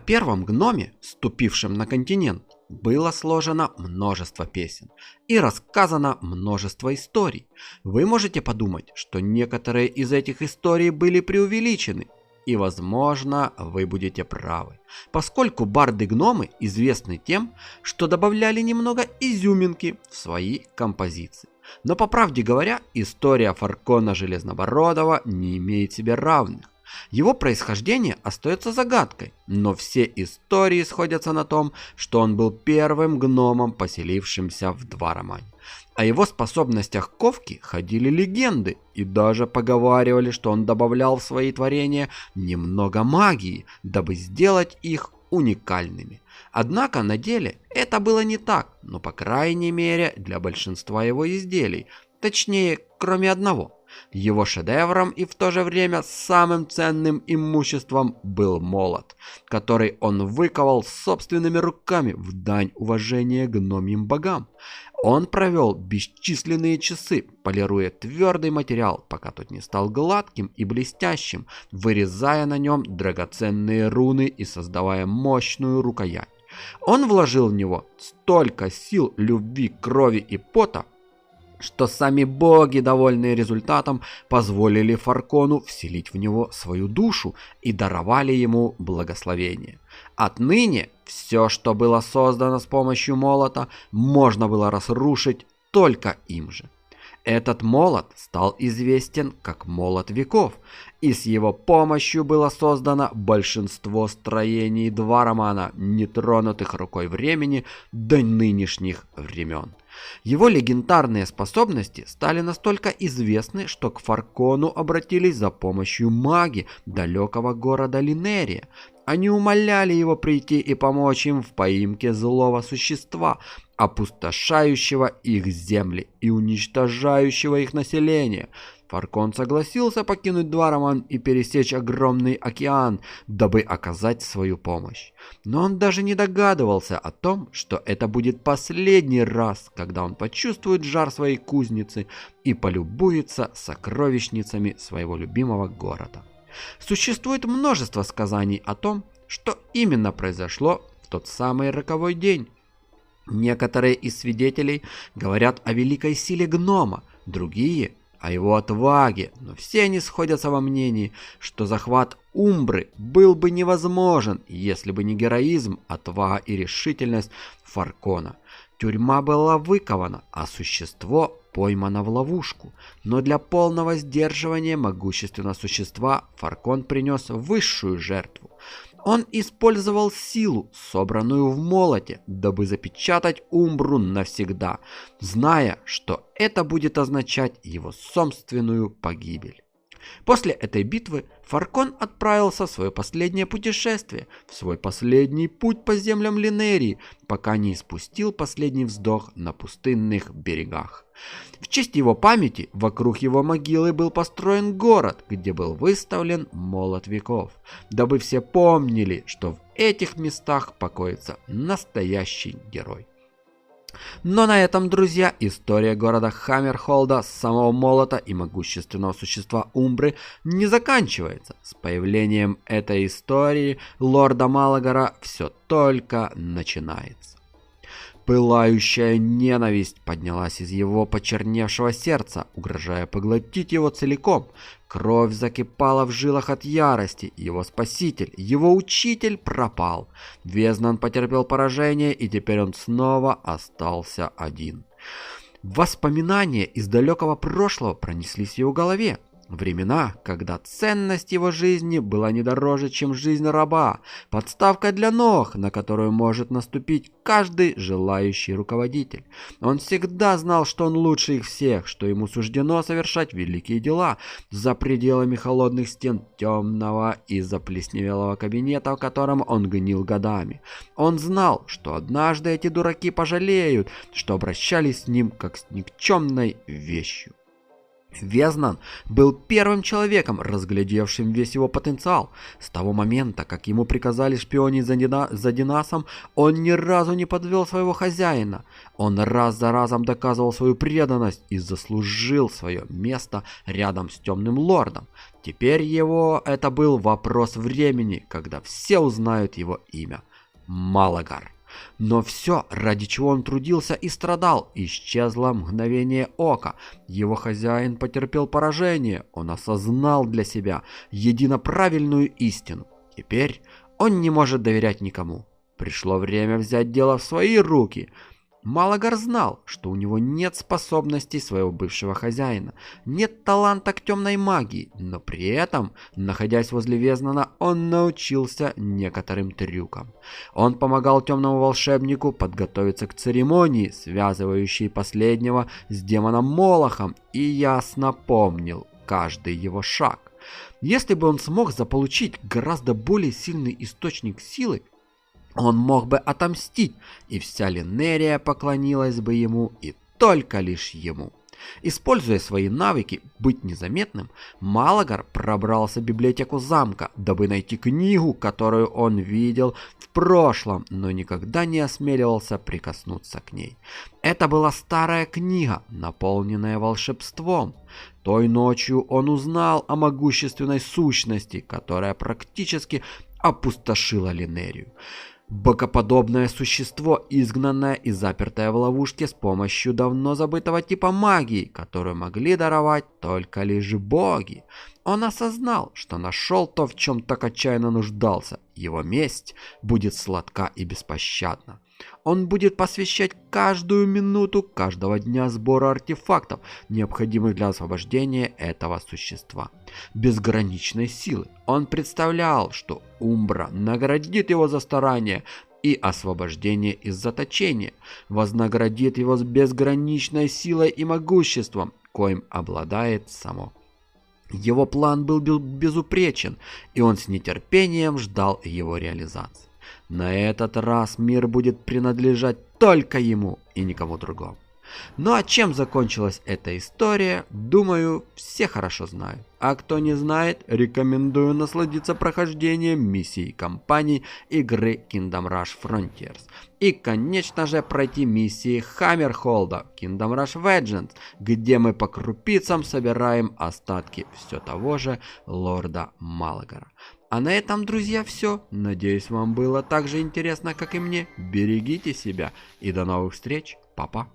первом гноме, ступившем на континент, было сложено множество песен и рассказано множество историй. Вы можете подумать, что некоторые из этих историй были преувеличены, и возможно вы будете правы, поскольку барды-гномы известны тем, что добавляли немного изюминки в свои композиции. Но по правде говоря, история Фаркона Железнобородого не имеет себе равных. Его происхождение остается загадкой, но все истории сходятся на том, что он был первым гномом, поселившимся в Дваромане. О его способностях ковки ходили легенды, и даже поговаривали, что он добавлял в свои творения немного магии, дабы сделать их уникальными. Однако на деле это было не так, но по крайней мере для большинства его изделий, точнее, кроме одного. Его шедевром и в то же время самым ценным имуществом был молот, который он выковал собственными руками в дань уважения гномьим богам. Он провел бесчисленные часы, полируя твердый материал, пока тот не стал гладким и блестящим, вырезая на нем драгоценные руны и создавая мощную рукоять. Он вложил в него столько сил, любви, крови и пота, что сами боги, довольные результатом, позволили Фаркону вселить в него свою душу и даровали ему благословение. Отныне все, что было создано с помощью молота, можно было разрушить только им же. Этот молот стал известен как молот веков, и с его помощью было создано большинство строений Дваромана, не тронутых рукой времени до нынешних времен. Его легендарные способности стали настолько известны, что к Фаркону обратились за помощью маги далекого города Линерия. Они умоляли его прийти и помочь им в поимке злого существа, опустошающего их земли и уничтожающего их население. Фаркон согласился покинуть Двароман и пересечь огромный океан, дабы оказать свою помощь. Но он даже не догадывался о том, что это будет последний раз, когда он почувствует жар своей кузницы и полюбуется сокровищницами своего любимого города. Существует множество сказаний о том, что именно произошло в тот самый роковой день. Некоторые из свидетелей говорят о великой силе гнома, другие – о его отваге, но все они сходятся во мнении, что захват Умбры был бы невозможен, если бы не героизм, отвага и решительность Фаркона. Тюрьма была выкована, а существо поймано в ловушку. Но для полного сдерживания могущественного существа Фаркон принес высшую жертву. Он использовал силу, собранную в молоте, дабы запечатать Умбру навсегда, зная, что это будет означать его собственную погибель. После этой битвы Фаркон отправился в свое последнее путешествие, в свой последний путь по землям Линерии, пока не испустил последний вздох на пустынных берегах. В честь его памяти вокруг его могилы был построен город, где был выставлен молот веков, дабы все помнили, что в этих местах покоится настоящий герой. Но на этом, друзья, история города Хаммерхолда, самого молота и могущественного существа Умбры не заканчивается. С появлением этой истории лорда Малагара все только начинается. Пылающая ненависть поднялась из его почерневшего сердца, угрожая поглотить его целиком. Кровь закипала в жилах от ярости. Его спаситель, его учитель пропал. Везнан потерпел поражение, и теперь он снова остался один. Воспоминания из далекого прошлого пронеслись в его голове. Времена, когда ценность его жизни была не дороже, чем жизнь раба, подставка для ног, на которую может наступить каждый желающий руководитель. Он всегда знал, что он лучше их всех, что ему суждено совершать великие дела за пределами холодных стен темного и заплесневелого кабинета, в котором он гнил годами. Он знал, что однажды эти дураки пожалеют, что обращались с ним как с никчемной вещью. Везнан был первым человеком, разглядевшим весь его потенциал. С того момента, как ему приказали шпионить за Динасом, он ни разу не подвел своего хозяина. Он раз за разом доказывал свою преданность и заслужил свое место рядом с Темным Лордом. Теперь это был вопрос времени, когда все узнают его имя – Малагар. Но все, ради чего он трудился и страдал, исчезло мгновение ока. Его хозяин потерпел поражение, он осознал для себя единоправильную истину. Теперь он не может доверять никому. Пришло время взять дело в свои руки. Малагар знал, что у него нет способностей своего бывшего хозяина, нет таланта к темной магии, но при этом, находясь возле Везнана, он научился некоторым трюкам. Он помогал темному волшебнику подготовиться к церемонии, связывающей последнего с демоном Молохом, и ясно помнил каждый его шаг. Если бы он смог заполучить гораздо более сильный источник силы, он мог бы отомстить, и вся Линерия поклонилась бы ему и только лишь ему. Используя свои навыки быть незаметным, Малагар пробрался в библиотеку замка, дабы найти книгу, которую он видел в прошлом, но никогда не осмеливался прикоснуться к ней. Это была старая книга, наполненная волшебством. Той ночью он узнал о могущественной сущности, которая практически опустошила Линерию. Богоподобное существо, изгнанное и запертое в ловушке с помощью давно забытого типа магии, которую могли даровать только лишь боги. Он осознал, что нашел то, в чем так отчаянно нуждался. Его месть будет сладка и беспощадна. Он будет посвящать каждую минуту каждого дня сбору артефактов, необходимых для освобождения этого существа. Безграничной силы. Он представлял, что Умбра наградит его за старание и освобождение из заточения, вознаградит его с безграничной силой и могуществом, коим обладает само. Его план был безупречен, и он с нетерпением ждал его реализации. На этот раз мир будет принадлежать только ему и никому другому. Ну а чем закончилась эта история, думаю, все хорошо знают. А кто не знает, рекомендую насладиться прохождением миссий кампании игры Kingdom Rush Frontiers. И, конечно же, пройти миссии Хаммерхолда Kingdom Rush Vengeance, где мы по крупицам собираем остатки все того же лорда Малагара. А на этом, друзья, все. Надеюсь, вам было так же интересно, как и мне. Берегите себя и до новых встреч. Па-па.